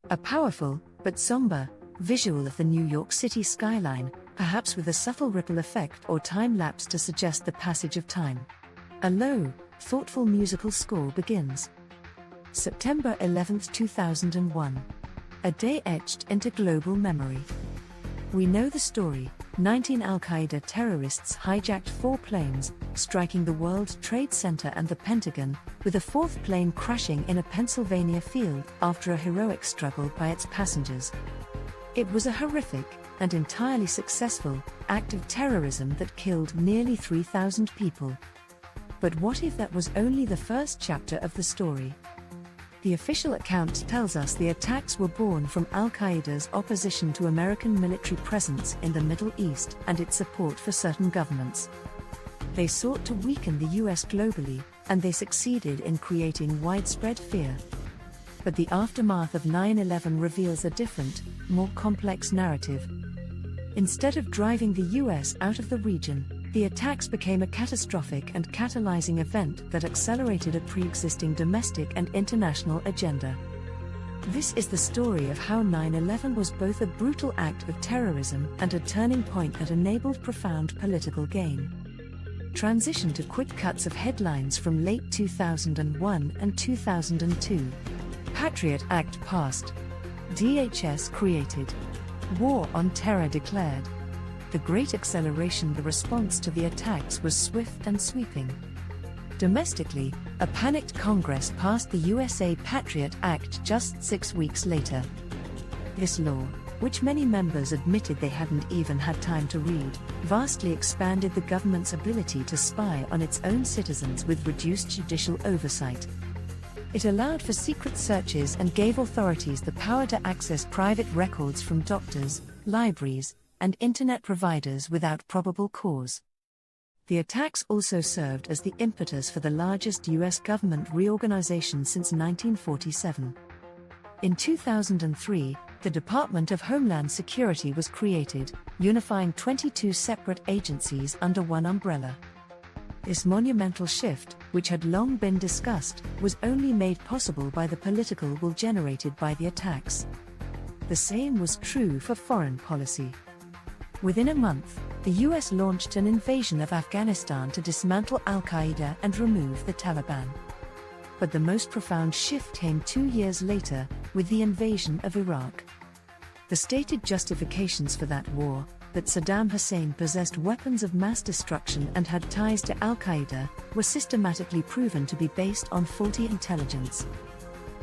A powerful, but somber, visual of the New York City skyline, perhaps with a subtle ripple effect or time lapse to suggest the passage of time. A low, thoughtful musical score begins. September 11, 2001. A day etched into global memory. We know the story. 19 Al-Qaeda terrorists hijacked 4 planes, striking the World Trade Center and the Pentagon, with a 4th plane crashing in a Pennsylvania field after a heroic struggle by its passengers. It was a horrific, and entirely successful, act of terrorism that killed nearly 3,000 people. But what if that was only the first chapter of the story? The official account tells us the attacks were born from Al-Qaeda's opposition to American military presence in the Middle East and its support for certain governments. They sought to weaken the US globally, and they succeeded in creating widespread fear. But the aftermath of 9/11 reveals a different, more complex narrative. Instead of driving the US out of the region, the attacks became a catastrophic and catalyzing event that accelerated a pre-existing domestic and international agenda. This is the story of how 9/11 was both a brutal act of terrorism and a turning point that enabled profound political gain. Transition to quick cuts of headlines from late 2001 and 2002. Patriot Act passed. DHS created. War on Terror declared. The Great Acceleration. The response to the attacks was swift and sweeping. Domestically, a panicked Congress passed the USA Patriot Act just 6 weeks later. This law, which many members admitted they hadn't even had time to read, vastly expanded the government's ability to spy on its own citizens with reduced judicial oversight. It allowed for secret searches and gave authorities the power to access private records from doctors, libraries, and internet providers without probable cause. The attacks also served as the impetus for the largest US government reorganization since 1947. In 2003, the Department of Homeland Security was created, unifying 22 separate agencies under one umbrella. This monumental shift, which had long been discussed, was only made possible by the political will generated by the attacks. The same was true for foreign policy. Within a month, the US launched an invasion of Afghanistan to dismantle Al-Qaeda and remove the Taliban. But the most profound shift came 2 years later, with the invasion of Iraq. The stated justifications for that war, that Saddam Hussein possessed weapons of mass destruction and had ties to Al-Qaeda, were systematically proven to be based on faulty intelligence.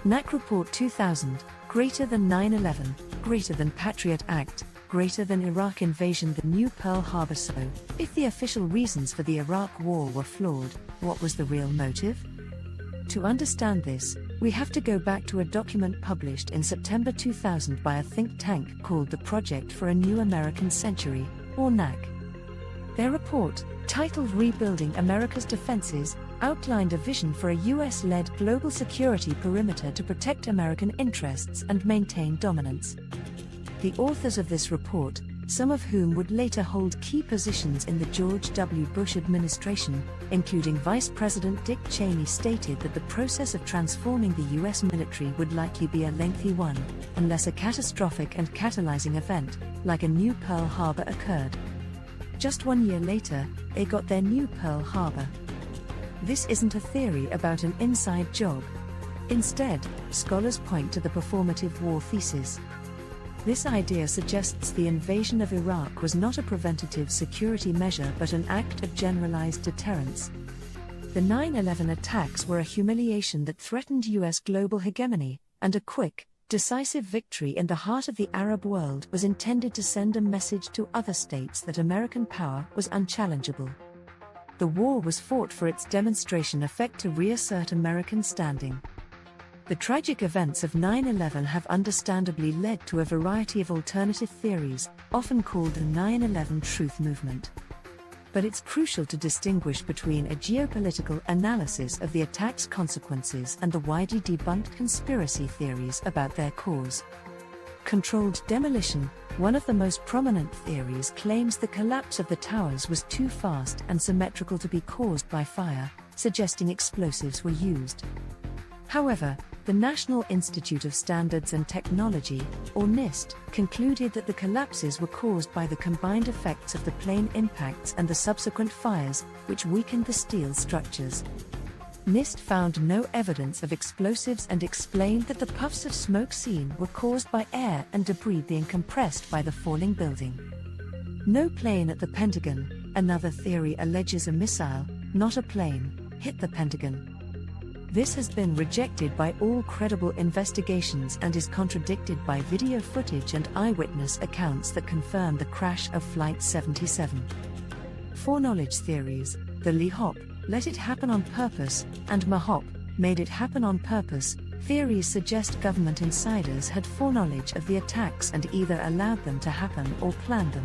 NAC Report 2000, greater than 9/11, greater than Patriot Act, greater than Iraq invasion, the new Pearl Harbor. So, if the official reasons for the Iraq war were flawed, what was the real motive? To understand this, we have to go back to a document published in September 2000 by a think tank called the Project for a New American Century, or NAC. Their report, titled Rebuilding America's Defenses, outlined a vision for a US-led global security perimeter to protect American interests and maintain dominance. The authors of this report, some of whom would later hold key positions in the George W. Bush administration, including Vice President Dick Cheney, stated that the process of transforming the US military would likely be a lengthy one, unless a catastrophic and catalyzing event, like a new Pearl Harbor, occurred. Just 1 year later, they got their new Pearl Harbor. This isn't a theory about an inside job. Instead, scholars point to the performative war thesis. This idea suggests the invasion of Iraq was not a preventative security measure but an act of generalized deterrence. The 9/11 attacks were a humiliation that threatened US global hegemony, and a quick, decisive victory in the heart of the Arab world was intended to send a message to other states that American power was unchallengeable. The war was fought for its demonstration effect to reassert American standing. The tragic events of 9/11 have understandably led to a variety of alternative theories, often called the 9/11 truth movement. But it's crucial to distinguish between a geopolitical analysis of the attack's consequences and the widely debunked conspiracy theories about their cause. Controlled demolition, one of the most prominent theories, claims the collapse of the towers was too fast and symmetrical to be caused by fire, suggesting explosives were used. However, The National Institute of Standards and Technology, or NIST, concluded that the collapses were caused by the combined effects of the plane impacts and the subsequent fires, which weakened the steel structures. NIST found no evidence of explosives and explained that the puffs of smoke seen were caused by air and debris being compressed by the falling building. No plane at the Pentagon, another theory alleges a missile, not a plane, hit the Pentagon. This has been rejected by all credible investigations and is contradicted by video footage and eyewitness accounts that confirm the crash of Flight 77. Foreknowledge theories, the LEHOP, let it happen on purpose, and MAHOP, made it happen on purpose, theories suggest government insiders had foreknowledge of the attacks and either allowed them to happen or planned them.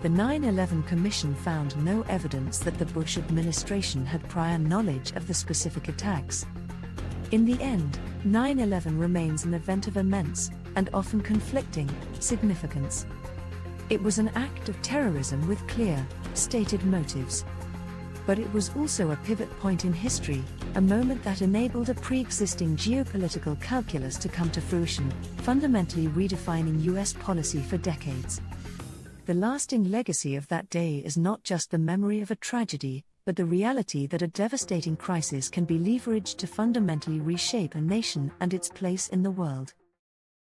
The 9/11 Commission found no evidence that the Bush administration had prior knowledge of the specific attacks. In the end, 9/11 remains an event of immense, and often conflicting, significance. It was an act of terrorism with clear, stated motives. But it was also a pivot point in history, a moment that enabled a pre-existing geopolitical calculus to come to fruition, fundamentally redefining US policy for decades. The lasting legacy of that day is not just the memory of a tragedy, but the reality that a devastating crisis can be leveraged to fundamentally reshape a nation and its place in the world.